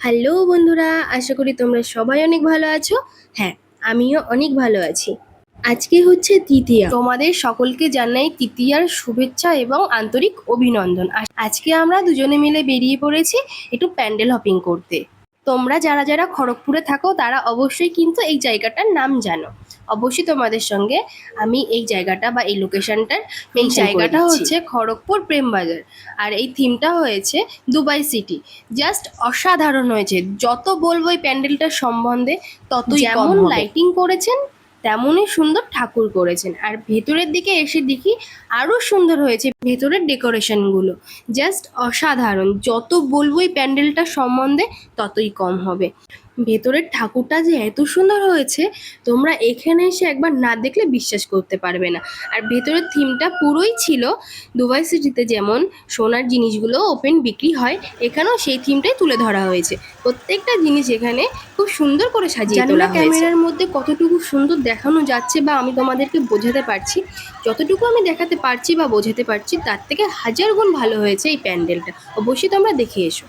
Hello বন্ধুরা, আশা করি তোমরা সবাই অনেক ভালো আছো। হ্যাঁ, আমিও অনেক ভালো আছি। আজকে হচ্ছে তৃতীয়া, তোমাদের সকলকে জানাই তৃতীয়ার শুভেচ্ছা এবং আন্তরিক অভিনন্দন। আজকে আমরা দুজনে মিলে বেরিয়ে পড়েছি একটু প্যান্ডেল হপিং করতে। তোমরা যারা যারা খড়গপুরে থাকো তারা অবশ্যই কিন্তু এই জায়গাটার নাম জানো। অবশ্যই তোমাদের সঙ্গে আমি এই জায়গাটা বা এই লোকেশনটার এই জায়গাটা হচ্ছে খড়গপুর প্রেম বাজার, আর এই থিমটা হয়েছে দুবাই সিটি। জাস্ট অসাধারণ হয়েছে। যত বলবো এই প্যান্ডেলটার সম্বন্ধে ততই কম হবে। যেমন লাইটিং করেছেন তেমনই সুন্দর ঠাকুর করেছেন, আর ভেতরের দিকে এসে দেখি আরো সুন্দর হয়েছে ভেতরের ডেকোরেশনগুলো। জাস্ট অসাধারণ। যত বলবো এই প্যান্ডেলটার সম্বন্ধে ততই কম হবে। ভেতরের ঠাকুরটা যে এত সুন্দর হয়েছে তোমরা এখানে এসে একবার না দেখলে বিশ্বাস করতে পারবে না। আর ভেতরের থিমটা পুরোই ছিল দুবাই সিটিতে যেমন সোনার জিনিসগুলো ওপেন বিক্রি হয়, এখানেও সেই থিমটাই তুলে ধরা হয়েছে। প্রত্যেকটা জিনিস এখানে খুব সুন্দর করে সাজিয়ে তোলা হয়েছে। ক্যামেরার মধ্যে কতটুকু সুন্দর দেখানো যাচ্ছে বা আমি তোমাদেরকে বোঝাতে পারছি, যতটুকু আমি দেখাতে পারছি বা বোঝাতে পারছি তার থেকে হাজার গুণ ভালো হয়েছে এই প্যান্ডেলটা। অবশ্যই তোমরা দেখে এসো।